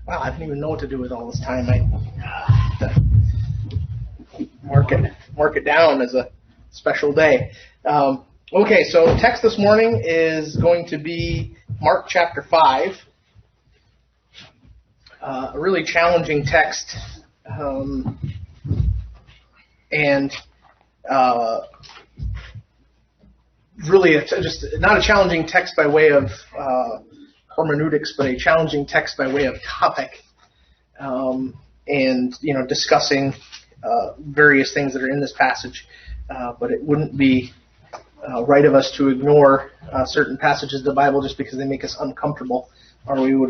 Wow, I didn't even know what to do with all this time. I mark it down as a special day. Okay, so text this morning is going to be Mark chapter 5. A really challenging text, and really just not a challenging text by way of hermeneutics, but a challenging text by way of topic, and discussing various things that are in this passage. But it wouldn't be right of us to ignore certain passages of the Bible just because they make us uncomfortable, or we would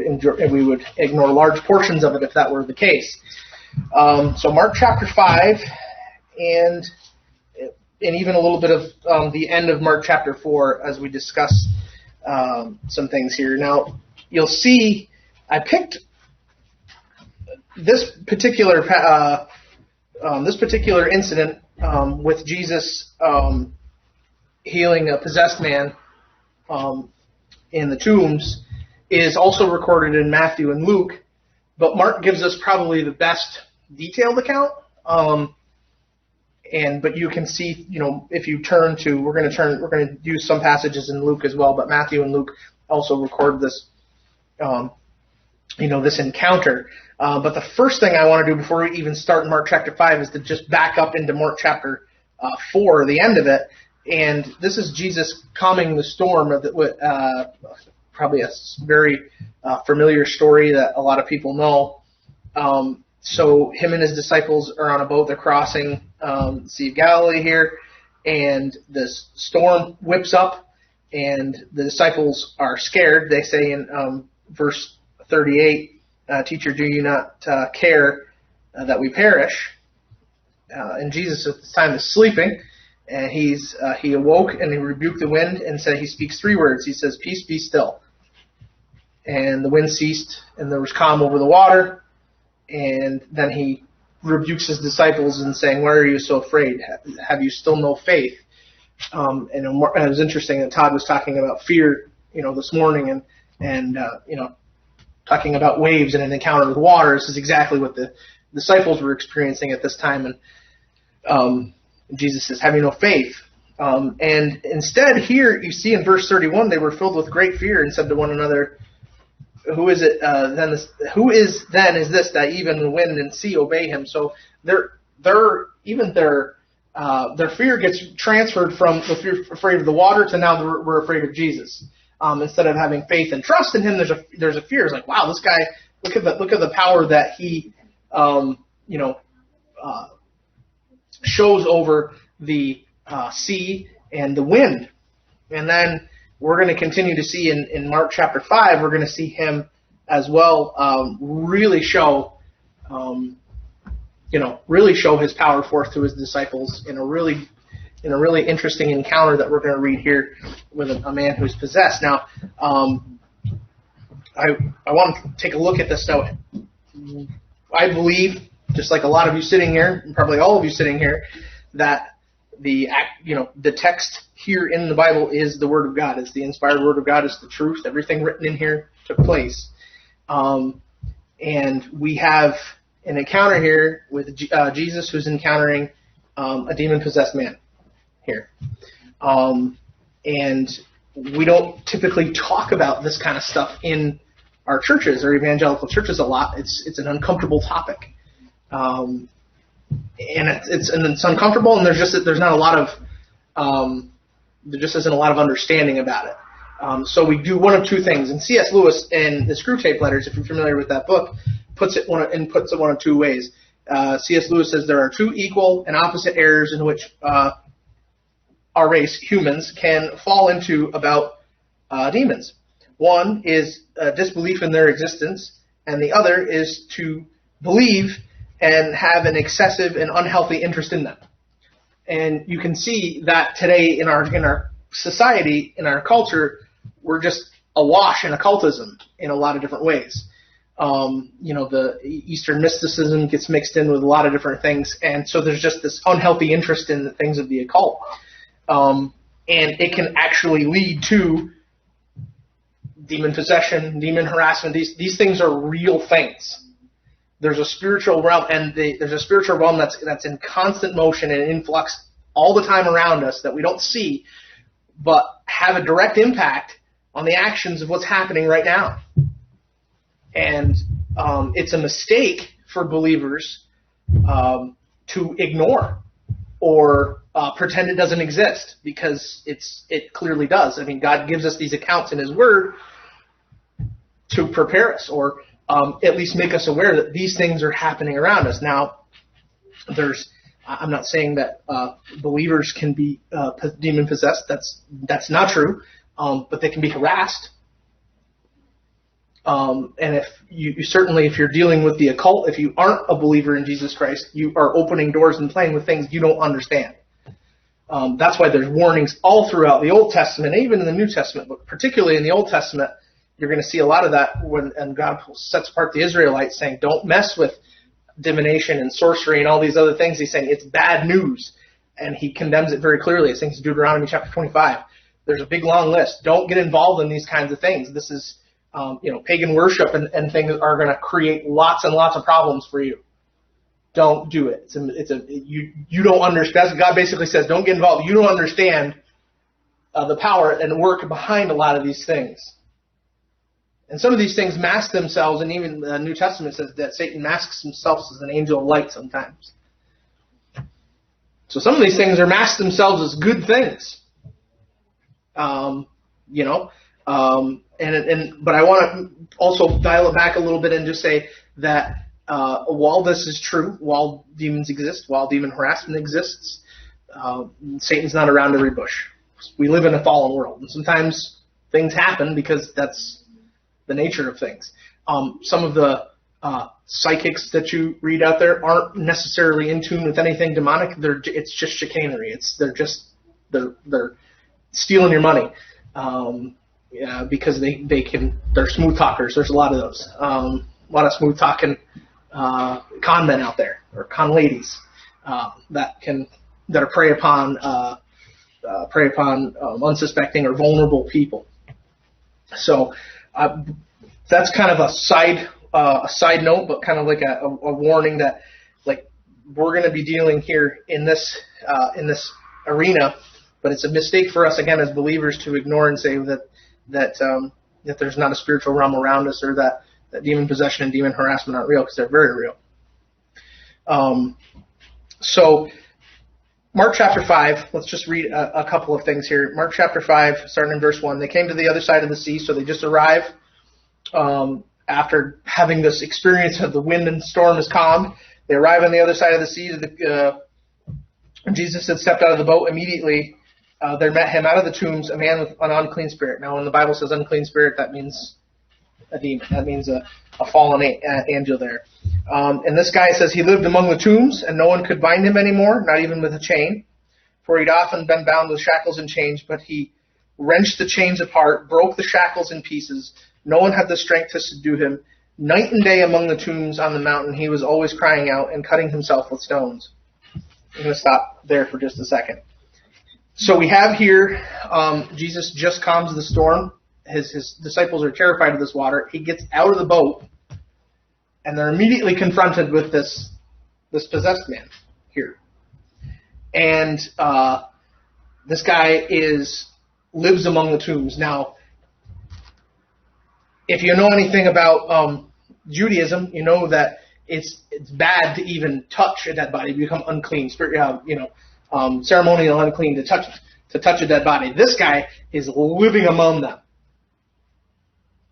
ignore large portions of it if that were the case. So Mark chapter 5, and even a little bit of the end of Mark chapter 4 as we discuss some things here. Now, you'll see I picked this particular incident with Jesus healing a possessed man in the tombs is also recorded in Matthew and Luke, but Mark gives us probably the best detailed account. But you can see, if you turn to, we're going to use some passages in Luke as well, but Matthew and Luke also record this, this encounter. But the first thing I want to do before we even start in Mark chapter 5 is to just back up into Mark chapter 4, the end of it. And this is Jesus calming the storm of probably a very familiar story that a lot of people know. So him and his disciples are on a boat. They're crossing the Sea of Galilee here, and this storm whips up, and the disciples are scared. They say in verse 38, "Teacher, do you not care that we perish?" And Jesus at this time is sleeping, and he awoke and he rebuked the wind and said, he speaks 3 words. He says, "Peace, be still." And the wind ceased, and there was calm over the water. And then he rebukes his disciples and saying, "Why are you so afraid? Have you still no faith?" And it was interesting that Todd was talking about fear, this morning, and talking about waves and an encounter with water. This is exactly what the disciples were experiencing at this time. And Jesus says, "Have you no faith?" And instead, here you see in verse 31, they were filled with great fear and said to one another, "Who is it then? Is this that even the wind and sea obey him?" So their fear gets transferred from the fear afraid of the water to now we're afraid of Jesus. Instead of having faith and trust in him, there's a fear. It's like, wow, this guy, look at the power that he shows over the sea and the wind. And then we're going to continue to see in Mark chapter 5, we're going to see him as well really show his power forth to his disciples in a really interesting encounter that we're going to read here with a man who's possessed. Now, I want to take a look at this. Now, I believe, just like a lot of you sitting here, and probably all of you sitting here, that the text here in the Bible is the Word of God. It's the inspired Word of God. It's the truth. Everything written in here took place. And we have an encounter here with Jesus, who's encountering a demon-possessed man here. And we don't typically talk about this kind of stuff in our churches or evangelical churches a lot. It's an uncomfortable topic. And it's uncomfortable, and there just isn't a lot of understanding about it. So we do one of two things. And C.S. Lewis in the Screwtape Letters, if you're familiar with that book, puts it one of two ways. C.S. Lewis says there are two equal and opposite errors in which our race, humans, can fall into about demons. One is disbelief in their existence, and the other is to believe and have an excessive and unhealthy interest in them. And you can see that today in our society, in our culture, we're just awash in occultism in a lot of different ways. The Eastern mysticism gets mixed in with a lot of different things, and so there's just this unhealthy interest in the things of the occult. And it can actually lead to demon possession, demon harassment, these things are real things. There's a spiritual realm, and there's a spiritual realm that's in constant motion and influx all the time around us that we don't see, but have a direct impact on the actions of what's happening right now. And it's a mistake for believers to ignore or pretend it doesn't exist, because it clearly does. I mean, God gives us these accounts in His Word to prepare us, or at least make us aware that these things are happening around us. Now, I'm not saying that believers can be demon possessed. That's not true. But they can be harassed. And if if you're dealing with the occult, if you aren't a believer in Jesus Christ, you are opening doors and playing with things you don't understand. That's why there's warnings all throughout the Old Testament, even in the New Testament, but particularly in the Old Testament, you're going to see a lot of that and God sets apart the Israelites, saying, don't mess with divination and sorcery and all these other things. He's saying it's bad news, and He condemns it very clearly. I think it's Deuteronomy chapter 25. There's a big long list. Don't get involved in these kinds of things. This is, pagan worship and things are going to create lots and lots of problems for you. Don't do it. You don't understand. God basically says, don't get involved. You don't understand the power and work behind a lot of these things. And some of these things mask themselves, and even the New Testament says that Satan masks himself as an angel of light sometimes. So some of these things are masked themselves as good things. But I want to also dial it back a little bit and just say that while this is true, while demons exist, while demon harassment exists, Satan's not around every bush. We live in a fallen world, and sometimes things happen because that's the nature of things. Some of the psychics that you read out there aren't necessarily in tune with anything demonic. It's just chicanery. They're stealing your money because they're smooth talkers. There's a lot of those. A lot of smooth talking con men out there, or con ladies that are prey upon unsuspecting or vulnerable people. So that's kind of a side note, but kind of like a warning that, like, we're going to be dealing here in this arena. But it's a mistake for us, again, as believers, to ignore and say that there's not a spiritual realm around us, or that demon possession and demon harassment aren't real, because they're very real. So Mark chapter 5, let's just read a couple of things here. Mark chapter 5, starting in verse 1. They came to the other side of the sea, so they just arrive after having this experience of the wind and storm is calmed. They arrive on the other side of the sea. Jesus had stepped out of the boat. Immediately, there met him out of the tombs a man with an unclean spirit. Now, when the Bible says unclean spirit, that means a demon. That means a fallen angel there. And this guy says he lived among the tombs, and no one could bind him anymore, not even with a chain. For he'd often been bound with shackles and chains, but he wrenched the chains apart, broke the shackles in pieces. No one had the strength to subdue him. Night and day among the tombs on the mountain, he was always crying out and cutting himself with stones. I'm going to stop there for just a second. So we have here, Jesus just calms the storm. His disciples are terrified of this water. He gets out of the boat, and they're immediately confronted with this possessed man here. And this guy lives among the tombs. Now, if you know anything about Judaism, you know that it's bad to even touch a dead body. You become unclean, ceremonial unclean to touch a dead body. This guy is living among them.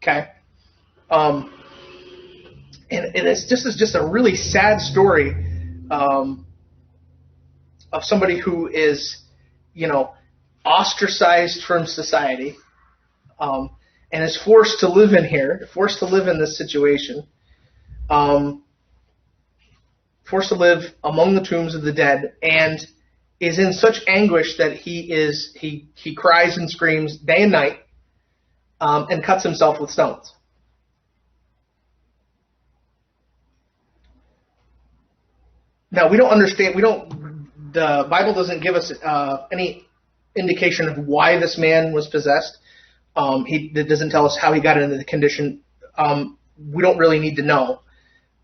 Okay, and this is just a really sad story of somebody who is, ostracized from society, and is forced to live in here, forced to live in this situation, forced to live among the tombs of the dead, and is in such anguish that he cries and screams day and night, and cuts himself with stones. Now, we don't understand, the Bible doesn't give us any indication of why this man was possessed. It doesn't tell us how he got into the condition. We don't really need to know,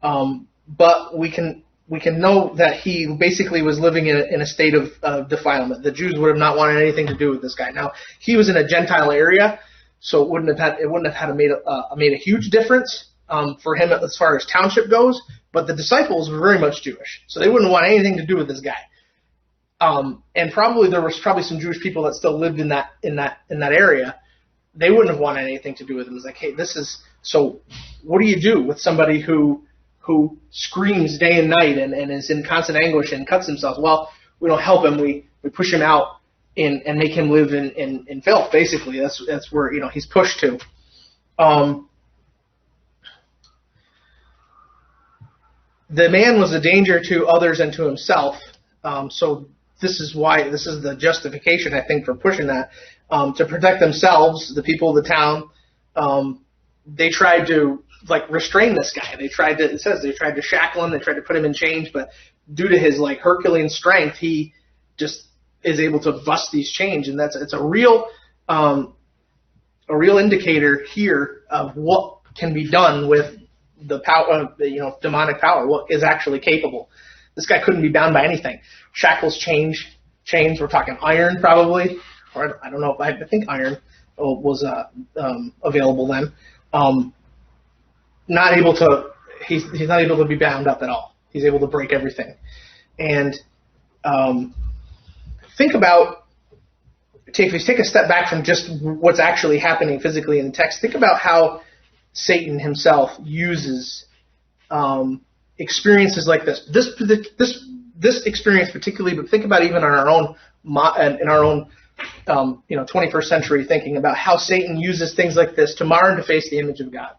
but we can know that he basically was living in a state of defilement. The Jews would have not wanted anything to do with this guy. Now, he was in a Gentile area, so it wouldn't have made a huge difference for him as far as township goes. But the disciples were very much Jewish, so they wouldn't want anything to do with this guy. And probably there was some Jewish people that still lived in that area. They wouldn't have wanted anything to do with him. It's like, hey, so what do you do with somebody who screams day and night and is in constant anguish and cuts himself? Well, we don't help him. We push him out and make him live in filth. Basically, that's where he's pushed to. The man was a danger to others and to himself. So this is the justification, I think, for pushing that. To protect themselves, the people of the town, they tried to restrain this guy. It says they tried to shackle him, they tried to put him in chains, but due to his Herculean strength, he just is able to bust these chains, and it's a real indicator here of what can be done with the power, demonic power, what is actually capable. This guy couldn't be bound by anything. Shackles, chains. We're talking iron, probably. Or I don't know. I think iron was available then. He's not able to be bound up at all. He's able to break everything. And think about, if you take a step back from just what's actually happening physically in the text, think about how Satan himself uses experiences like this. This experience particularly, but think about even in our own 21st century thinking about how Satan uses things like this to mar and deface the image of God.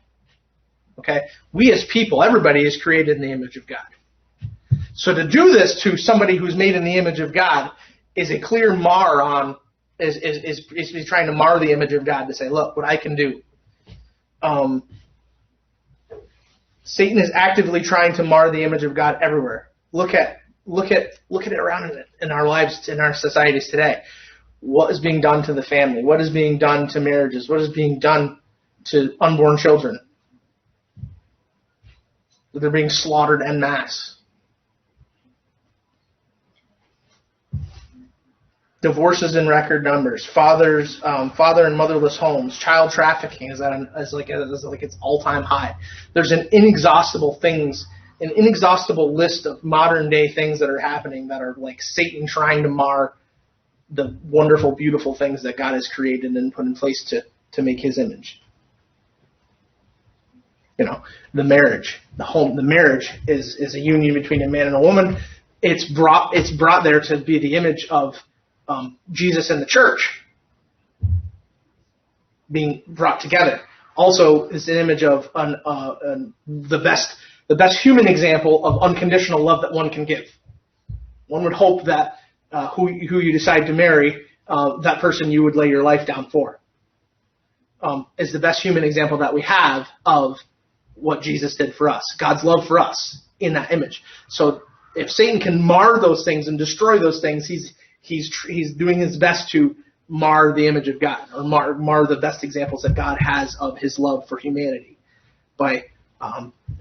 Okay? We as people, everybody is created in the image of God. So to do this to somebody who's made in the image of God is a clear mar on, is trying to mar the image of God to say, look, what I can do. Satan is actively trying to mar the image of God everywhere. Look at it around in our lives, in our societies today. What is being done to the family? What is being done to marriages? What is being done to unborn children? They're being slaughtered en masse. Divorces in record numbers. Father and motherless homes. Child trafficking is like its all-time high. There's an inexhaustible list of modern day things that are happening that are like Satan trying to mar the wonderful, beautiful things that God has created and put in place to make his image. The marriage, the home, the marriage is a union between a man and a woman. It's brought there to be the image of Jesus and the church being brought together. Also, is an image of the best human example of unconditional love that one can give. One would hope that who you decide to marry, that person you would lay your life down for, is the best human example that we have of what Jesus did for us, God's love for us in that image. So if Satan can mar those things and destroy those things, he's doing his best to mar the image of God, or mar the best examples that God has of his love for humanity by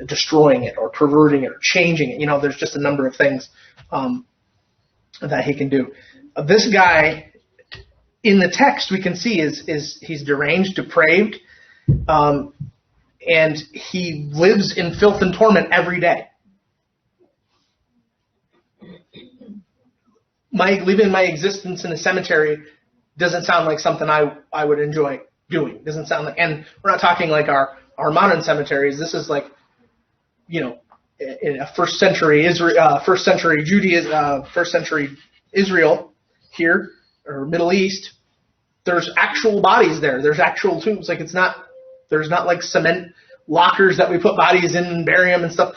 destroying it or perverting it or changing it. There's just a number of things that he can do. This guy in the text we can see is he's deranged, depraved, and he lives in filth and torment every day. Living my existence in a cemetery doesn't sound like something I would enjoy doing. Doesn't sound like, and we're not talking like our modern cemeteries. This is like, in a first century Judaism, first century Israel here, or Middle East. There's actual bodies there. There's actual tombs. There's not like cement lockers that we put bodies in and bury them and stuff.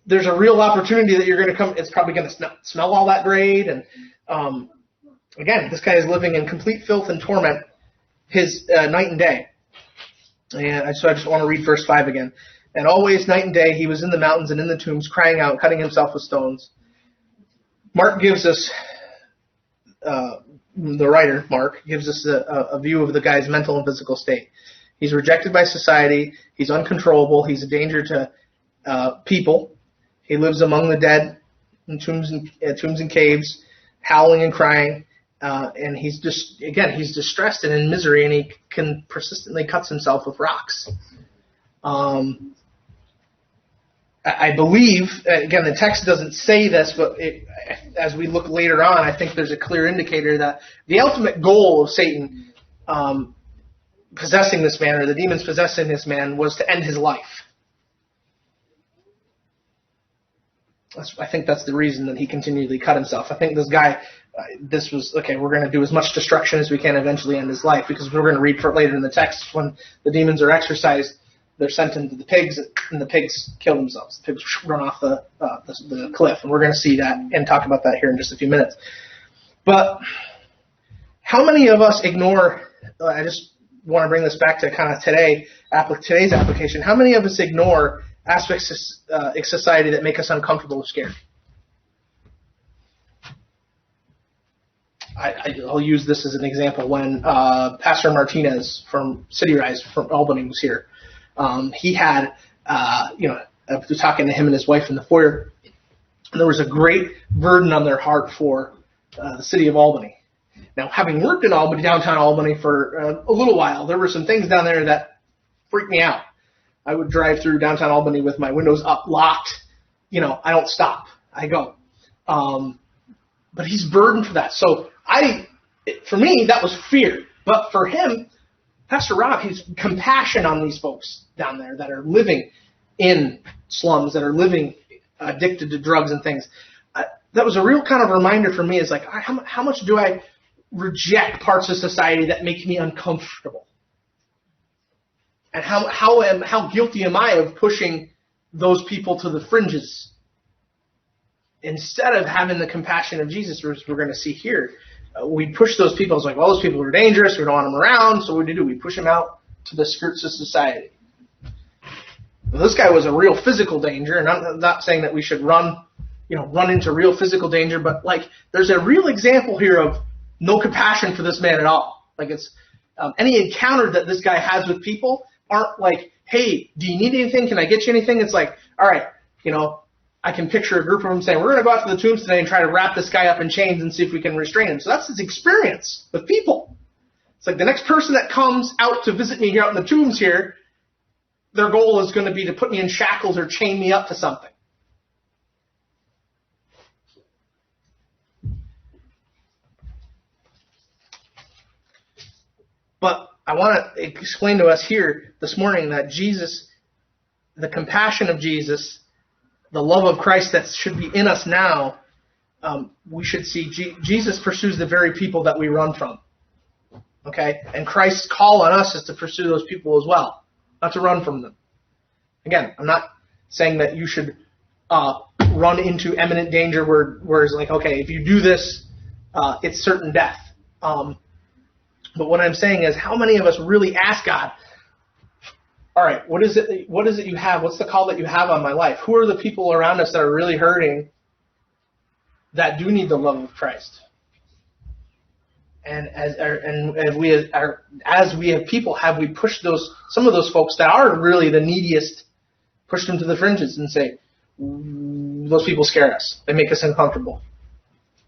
There's a real opportunity that you're going to come. It's probably going to smell all that great. And again, this guy is living in complete filth and torment his night and day. And so I just want to read verse 5 again. And always night and day he was in the mountains and in the tombs, crying out, cutting himself with stones. Mark gives us the writer, Mark, gives us a view of the guy's mental and physical state. He's rejected by society. He's uncontrollable. He's a danger to people. He lives among the dead in tombs and caves, howling and crying. And he's distressed and in misery, and he persistently cuts himself with rocks. I believe, again, the text doesn't say this, but as we look later on, I think there's a clear indicator that the ultimate goal of Satan possessing this man, or the demons possessing this man, was to end his life. I think that's the reason that he continually cut himself. I think this guy, this was, okay, we're going to do as much destruction as we can, eventually end his life, because we're going to read for it later in the text, when the demons are exorcised, they're sent into the pigs, and the pigs kill themselves. The pigs run off the cliff, and we're going to see that and talk about that here in just a few minutes. But how many of us ignore, I just want to bring this back to kind of today's application, how many of us ignore aspects of society that make us uncomfortable or scared? I'll use this as an example. When Pastor Martinez from City Rise from Albany was here, he had, I was talking to him and his wife in the foyer, and there was a great burden on their heart for the city of Albany. Now, having worked in Albany, downtown Albany, for a little while, there were some things down there that freaked me out. I would drive through downtown Albany with my windows up, locked. I don't stop. I go. But he's burdened for that. So for me, that was fear. But for him, Pastor Rob, he's compassion on these folks down there that are living in slums, that are living addicted to drugs and things. That was a real kind of reminder for me. Is like, how much do I reject parts of society that make me uncomfortable? And how guilty am I of pushing those people to the fringes instead of having the compassion of Jesus, which we're going to see here? We push those people. It's like, well, those people are dangerous. We don't want them around. So what do? We push them out to the skirts of society. Well, this guy was a real physical danger, and I'm not saying that we should run into real physical danger, but like, there's a real example here of no compassion for this man at all. Like, it's any encounter that this guy has with people aren't like, hey, do you need anything? Can I get you anything? It's like, all right, I can picture a group of them saying, we're going to go out to the tombs today and try to wrap this guy up in chains and see if we can restrain him. So that's his experience with people. It's like the next person that comes out to visit me here out in the tombs here, their goal is going to be to put me in shackles or chain me up to something. But I want to explain to us here this morning that Jesus, the compassion of Jesus, the love of Christ that should be in us now, we should see Jesus pursues the very people that we run from. Okay? And Christ's call on us is to pursue those people as well, not to run from them. Again, I'm not saying that you should run into imminent danger where it's like, okay, if you do this, it's certain death. But what I'm saying is, how many of us really ask God, all right, what is it you have? What's the call that you have on my life? Who are the people around us that are really hurting that do need the love of Christ? And as we have people, have we pushed some of those folks that are really the neediest, pushed them to the fringes and say, those people scare us. They make us uncomfortable.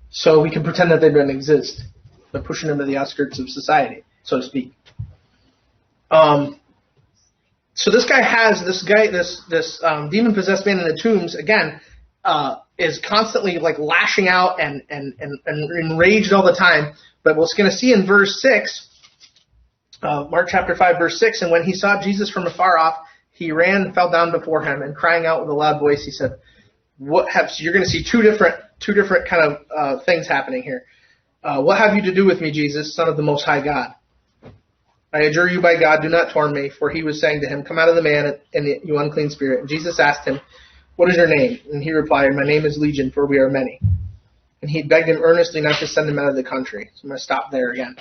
So we can pretend that they don't exist. They're pushing them to the outskirts of society, so to speak. So this demon-possessed man in the tombs, again, is constantly like lashing out and enraged all the time. But we're going to see in verse 6, Mark chapter 5, verse 6, and when he saw Jesus from afar off, he ran and fell down before him, and crying out with a loud voice, he said, so you're going to see two different kind of things happening here. What have you to do with me, Jesus, Son of the Most High God? I adjure you by God, do not torment me. For he was saying to him, come out of the man, you unclean spirit. And Jesus asked him, what is your name? And he replied, my name is Legion, for we are many. And he begged him earnestly not to send him out of the country. So I'm going to stop there again.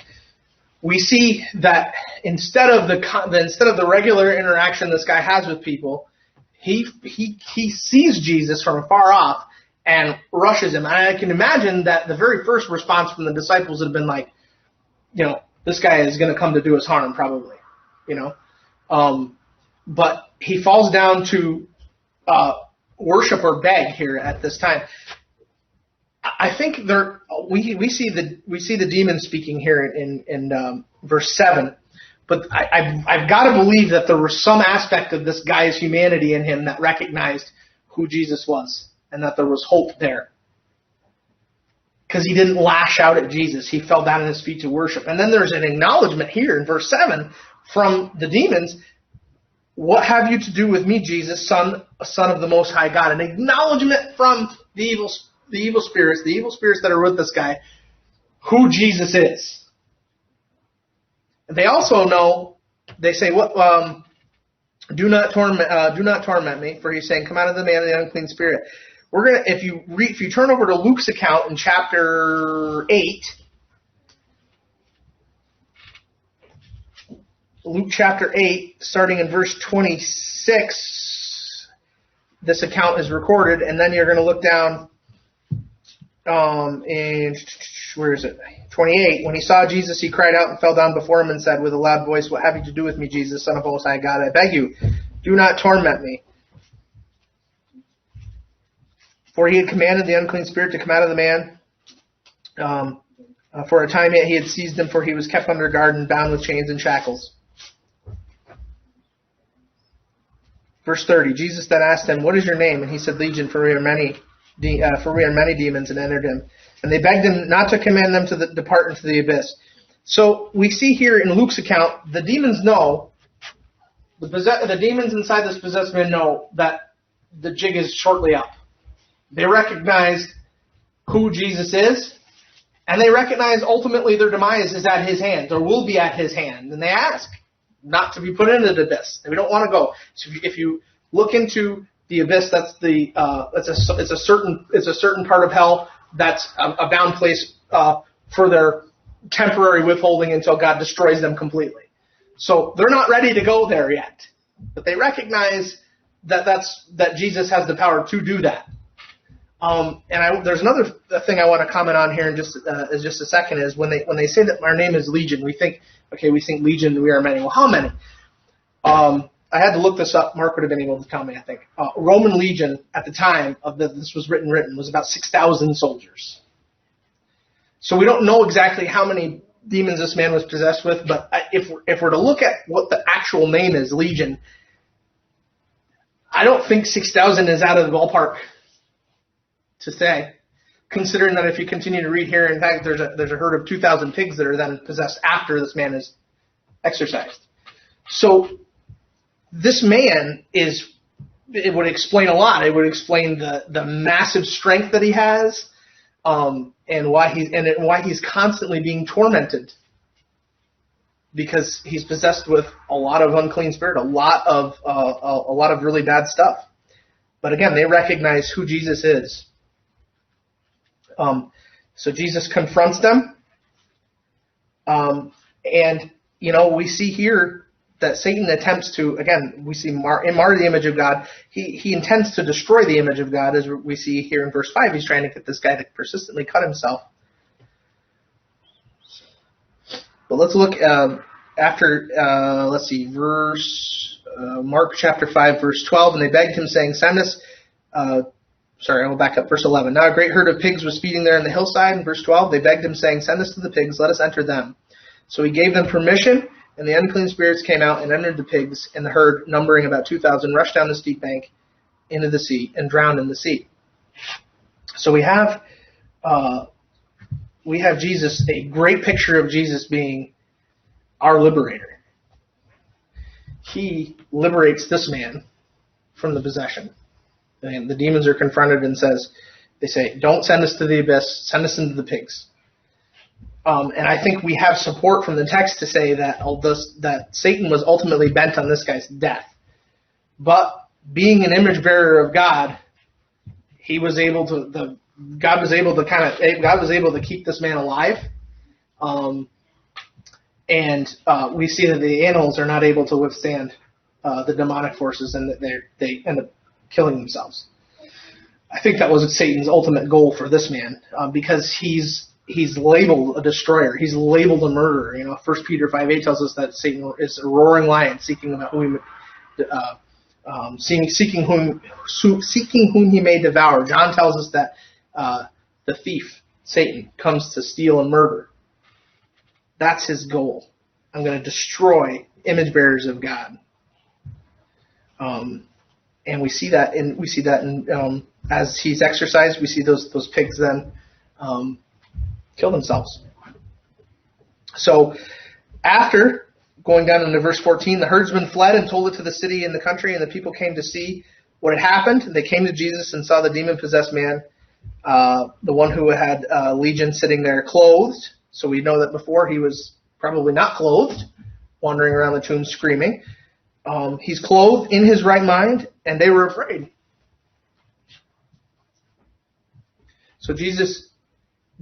We see that instead of the regular interaction this guy has with people, he sees Jesus from afar off and rushes him. And I can imagine that the very first response from the disciples would have been like, this guy is going to come to do us harm, probably, but he falls down to worship or beg here at this time. I think we see the demon speaking here in verse 7, but I've got to believe that there was some aspect of this guy's humanity in him that recognized who Jesus was and that there was hope there. Because he didn't lash out at Jesus. He fell down on his feet to worship. And then there's an acknowledgement here in verse 7 from the demons. What have you to do with me, Jesus, son of the Most High God? An acknowledgement from the evil spirits that are with this guy, who Jesus is. They also know, they say, do not torment me, for he's saying, come out of the man of the unclean spirit. If you turn over to Luke's account in chapter 8, Luke chapter 8, starting in verse 26, this account is recorded, and then you're going to look down in, where is it? 28. When he saw Jesus, he cried out and fell down before him and said with a loud voice, what have you to do with me, Jesus, Son of the Most High God? I beg you, do not torment me. For he had commanded the unclean spirit to come out of the man. For a time yet he had seized him, for he was kept under guard and bound with chains and shackles. Verse 30, Jesus then asked him, what is your name? And he said, Legion, for we are many demons, and entered him. And they begged him not to command them to depart into the abyss. So we see here in Luke's account, the demons know, the demons inside this possessed man know that the jig is shortly up. They recognize who Jesus is, and they recognize ultimately their demise is at his hands, or will be at his hand. And they ask not to be put into the abyss. We don't want to go. So if you look into the abyss, that's it's a certain part of hell that's a bound place for their temporary withholding until God destroys them completely. So they're not ready to go there yet, but they recognize that Jesus has the power to do that. There's another thing I want to comment on here in just a second is when they say that our name is Legion, we think Legion, we are many. Well, how many? I had to look this up. Mark would have been able to tell me, I think. Roman Legion at the time of this was written was about 6,000 soldiers. So we don't know exactly how many demons this man was possessed with, but if we're to look at what the actual name is, Legion, I don't think 6,000 is out of the ballpark to say, considering that if you continue to read here, in fact, there's a herd of 2,000 pigs that are then possessed after this man is exorcised. So this man it would explain a lot. It would explain the massive strength that he has, and why he's constantly being tormented, because he's possessed with a lot of unclean spirit, a lot of really bad stuff. But again, they recognize who Jesus is. So Jesus confronts them, and we see here that Satan attempts to, again, we see mar the image of God. He intends to destroy the image of God, as we see here in verse 5. He's trying to get this guy to persistently cut himself. But let's look Mark chapter 5, verse 12. And they begged him, saying, send us. I will back up. Verse 11. Now a great herd of pigs was feeding there on the hillside. In verse 12, they begged him, saying, send us to the pigs, let us enter them. So he gave them permission, and the unclean spirits came out and entered the pigs, and the herd, numbering about 2,000, rushed down the steep bank into the sea and drowned in the sea. So we have Jesus, a great picture of Jesus being our liberator. He liberates this man from the possession. And the demons are confronted and they say, don't send us to the abyss, send us into the pigs. And I think we have support from the text to say that Satan was ultimately bent on this guy's death. But being an image bearer of God, God was able to keep this man alive. And we see that the animals are not able to withstand the demonic forces, and that they end up killing themselves. I think that was Satan's ultimate goal for this man, because he's he's labeled a destroyer. He's labeled a murderer. 1 Peter 5:8 tells us that Satan is a roaring lion seeking whom he may devour. John tells us that the thief, Satan, comes to steal and murder. That's his goal. I'm going to destroy image bearers of God. And we see that in as he's exercised, we see those pigs then kill themselves. So after going down into verse 14, the herdsmen fled and told it to the city and the country, and the people came to see what had happened. They came to Jesus and saw the demon-possessed man, the one who had legion, sitting there clothed. So we know that before he was probably not clothed, wandering around the tomb screaming. He's clothed in his right mind, and they were afraid. So Jesus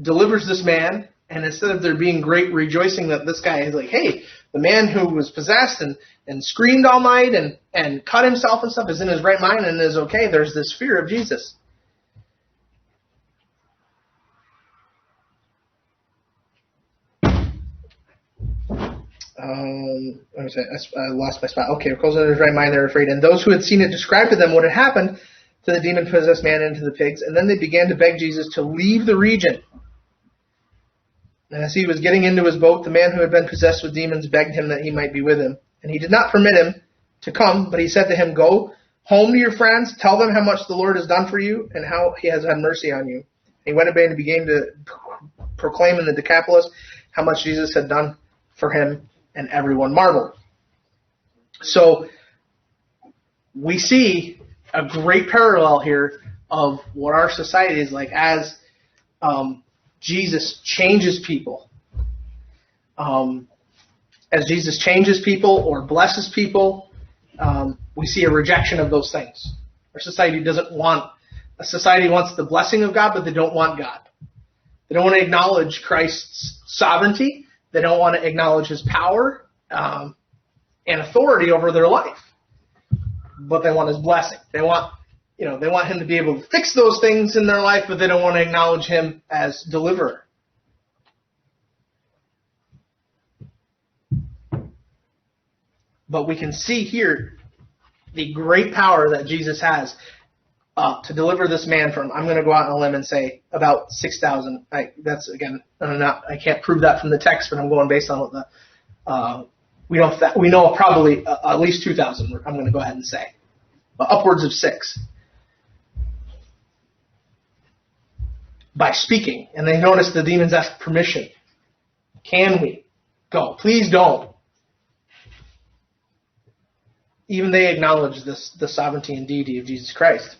delivers this man, and instead of there being great rejoicing that this guy is like, hey, the man who was possessed and screamed all night and cut himself and stuff is in his right mind and is okay, there's this fear of Jesus. I lost my spot. Okay, close in his right mind, they're afraid. And those who had seen it described to them what had happened to the demon-possessed man and to the pigs. And then they began to beg Jesus to leave the region. And as he was getting into his boat, the man who had been possessed with demons begged him that he might be with him. And he did not permit him to come, but he said to him, go home to your friends, tell them how much the Lord has done for you and how he has had mercy on you. And he went away and began to proclaim in the Decapolis how much Jesus had done for him, and everyone marveled. So we see a great parallel here of what our society is like as Jesus changes people. As Jesus changes people or blesses people, we see a rejection of those things. Our society society wants the blessing of God, but they don't want God. They don't want to acknowledge Christ's sovereignty. They don't want to acknowledge his power and authority over their life. But they want his blessing. They want him to be able to fix those things in their life, but they don't want to acknowledge him as deliverer. But we can see here the great power that Jesus has to deliver this man from, I'm going to go out on a limb and say, about 6,000. That's, again, I can't prove that from the text, but I'm going based on what we know probably at least 2,000, I'm going to go ahead and say. But upwards of 6. By speaking. And they notice the demons ask permission. Can we go? Please don't. Even they acknowledge the sovereignty and deity of Jesus Christ.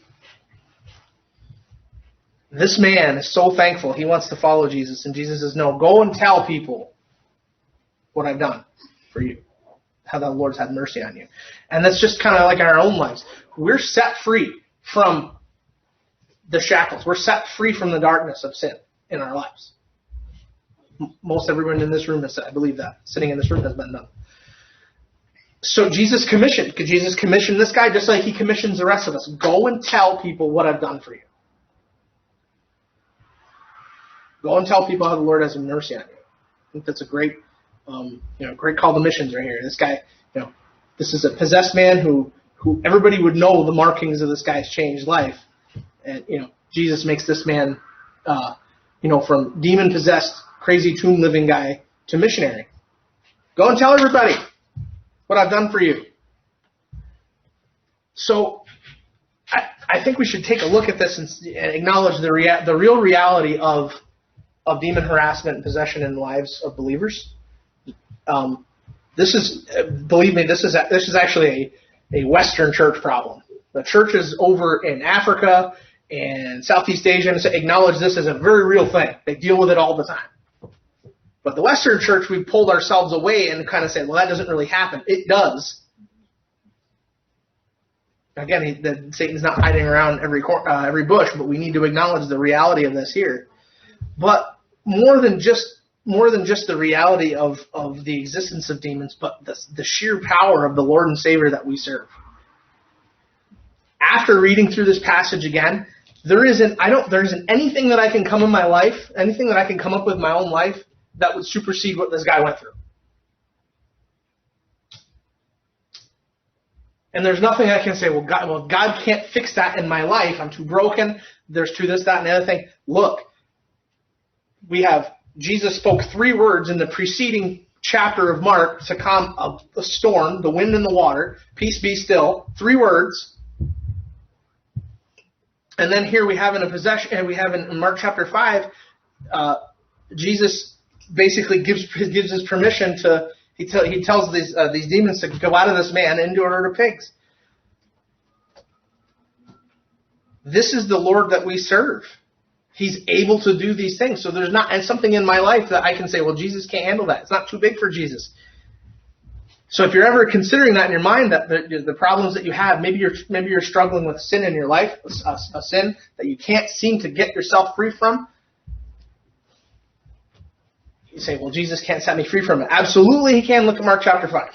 This man is so thankful. He wants to follow Jesus. And Jesus says, no, go and tell people what I've done for you. How the Lord's had mercy on you. And that's just kind of like in our own lives. We're set free from the shackles. We're set free from the darkness of sin in our lives. Most everyone in this room, I believe that, sitting in this room has been done. So Jesus commissioned. Could Jesus commission this guy just like he commissions the rest of us? Go and tell people what I've done for you. Go and tell people how the Lord has mercy on you. I think that's a great, great call to missions right here. This guy, this is a possessed man who everybody would know the markings of this guy's changed life. And, Jesus makes this man, from demon-possessed, crazy tomb-living guy to missionary. Go and tell everybody what I've done for you. So I think we should take a look at this and acknowledge the real reality of demon harassment and possession in the lives of believers. This is, believe me, this is actually a Western church problem. The churches over in Africa and Southeast Asia acknowledge this as a very real thing. They deal with it all the time. But the Western church, we pulled ourselves away and kind of said, well, that doesn't really happen. It does. Again, Satan's not hiding around every bush, but we need to acknowledge the reality of this here. But more than just the reality of the existence of demons, but the sheer power of the Lord and Savior that we serve. After reading through this passage again, there isn't anything that I can come in my life, anything that I can come up with in my own life that would supersede what this guy went through. And there's nothing I can say, well, God can't fix that in my life. I'm too broken. There's too this, that, and the other thing. Look, we have Jesus spoke 3 words in the preceding chapter of Mark to calm a storm, the wind and the water. Peace, be still. 3 words. And then here we have in Mark chapter 5, Jesus basically gives his permission to. He tells these demons to go out of this man into a herd of pigs. This is the Lord that we serve. He's able to do these things. So there's not something in my life that I can say, well, Jesus can't handle that. It's not too big for Jesus. So if you're ever considering that in your mind, that the problems that you have, maybe you're struggling with sin in your life, a sin that you can't seem to get yourself free from. You say, well, Jesus can't set me free from it. Absolutely he can. Look at Mark chapter 5.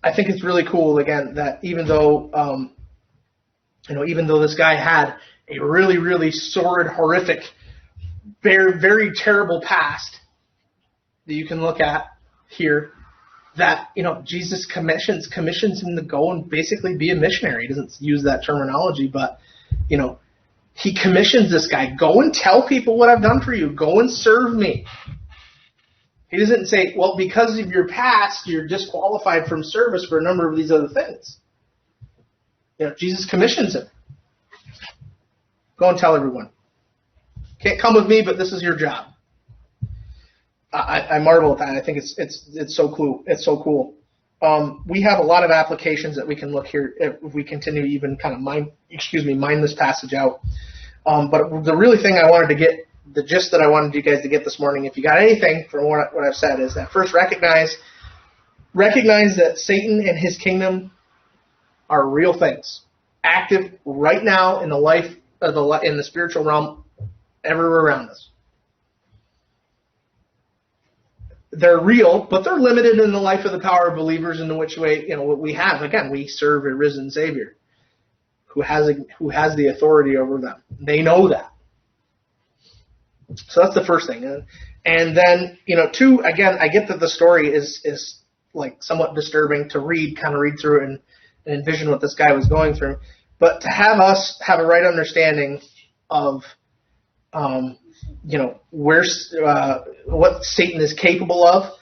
I think it's really cool, again, that even though this guy had a really, really sordid, horrific, very, very terrible past that you can look at here, that, Jesus commissions him to go and basically be a missionary. He doesn't use that terminology, but, he commissions this guy. Go and tell people what I've done for you. Go and serve me. He doesn't say, well, because of your past, you're disqualified from service for a number of these other things. Jesus commissions him. Go and tell everyone. Can't come with me, but this is your job. I marvel at that. I think it's so cool. It's so cool. We have a lot of applications that we can look here if we continue to even kind of mine this passage out. But the really thing I wanted to get, the gist that I wanted you guys to get this morning, if you got anything from what I've said, is that first recognize that Satan and his kingdom are real things, active right now in the life of in the spiritual realm, everywhere around us. They're real, but they're limited in the life of the power of believers, in which way, what we have. Again, we serve a risen Savior who has the authority over them. They know that. So that's the first thing. And then, 2, again, I get that the story is like somewhat disturbing to read through it and envision what this guy was going through. But to have us have a right understanding of, what Satan is capable of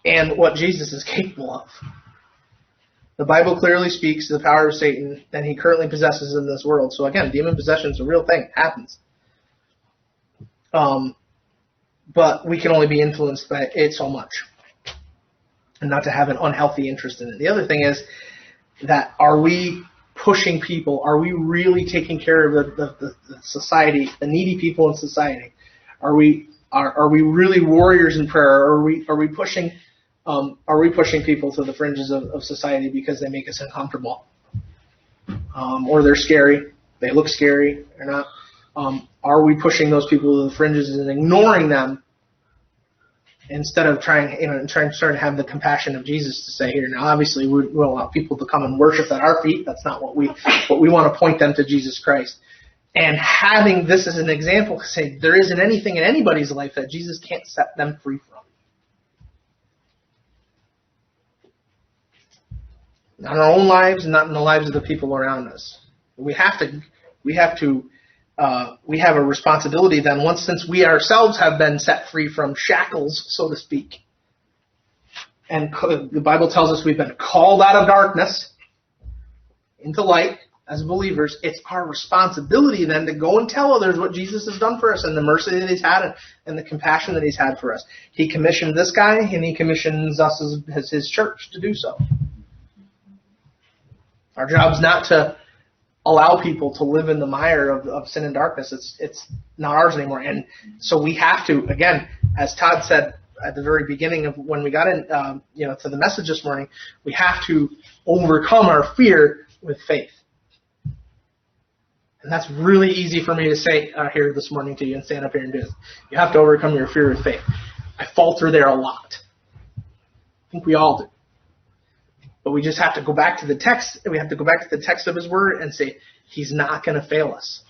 and what Jesus is capable of. The Bible clearly speaks to the power of Satan that he currently possesses in this world. So again, demon possession is a real thing. It happens. But we can only be influenced by it so much, and not to have an unhealthy interest in it. The other thing is that, are we pushing people? Are we really taking care of the society, the needy people in society? Are we really warriors in prayer? Or are we pushing people to the fringes of society because they make us uncomfortable, or they're scary? They look scary or not? Are we pushing those people to the fringes and ignoring them instead of trying to have the compassion of Jesus to say, here, now obviously we will allow people to come and worship at our feet. That's not what we want to point them to Jesus Christ. And having this as an example to say there isn't anything in anybody's life that Jesus can't set them free from. Not in our own lives, and not in the lives of the people around us. We have a responsibility then, since we ourselves have been set free from shackles, so to speak. And the Bible tells us we've been called out of darkness into light as believers. It's our responsibility then to go and tell others what Jesus has done for us and the mercy that he's had and the compassion that he's had for us. He commissioned this guy, and he commissions us as his church to do so. Our job's not to allow people to live in the mire of sin and darkness. It's not ours anymore. And so we have to, again, as Todd said at the very beginning of when we got in, to the message this morning, we have to overcome our fear with faith. And that's really easy for me to say here this morning to you and stand up here and do this. You have to overcome your fear with faith. I falter there a lot. I think we all do. But we just have to go back to the text, and we have to go back to the text of his word and say, he's not going to fail us.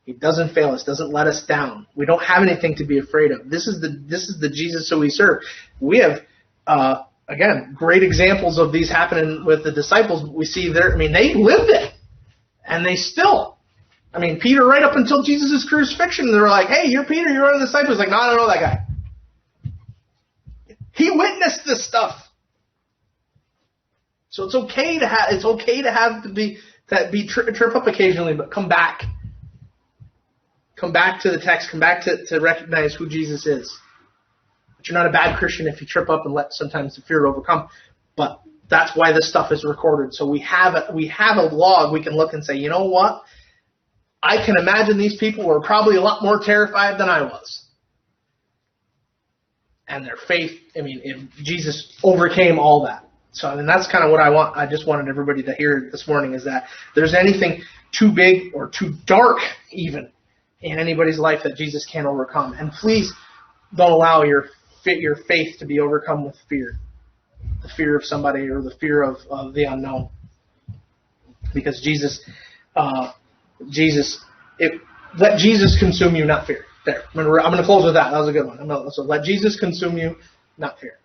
He doesn't fail us, doesn't let us down. We don't have anything to be afraid of. This is the Jesus who we serve. We have, again, great examples of these happening with the disciples. We see there, they lived it. And they still, Peter, right up until Jesus' crucifixion, they were like, hey, you're Peter, you're one of the disciples. Like, no, I don't know that guy. He witnessed this stuff. So it's okay to trip up occasionally, but come back. Come back to the text. Come back to recognize who Jesus is. But you're not a bad Christian if you trip up and let sometimes the fear overcome. But that's why this stuff is recorded. So we have a log we can look and say, you know what? I can imagine these people were probably a lot more terrified than I was. And their faith, Jesus overcame all that. So that's kind of what I want. I just wanted everybody to hear this morning, is that if there's anything too big or too dark even in anybody's life that Jesus can't overcome. And please don't allow your faith to be overcome with fear. The fear of somebody or the fear of the unknown. Because let Jesus consume you, not fear. There. I'm going to close with that. That was a good one. So let Jesus consume you, not fear.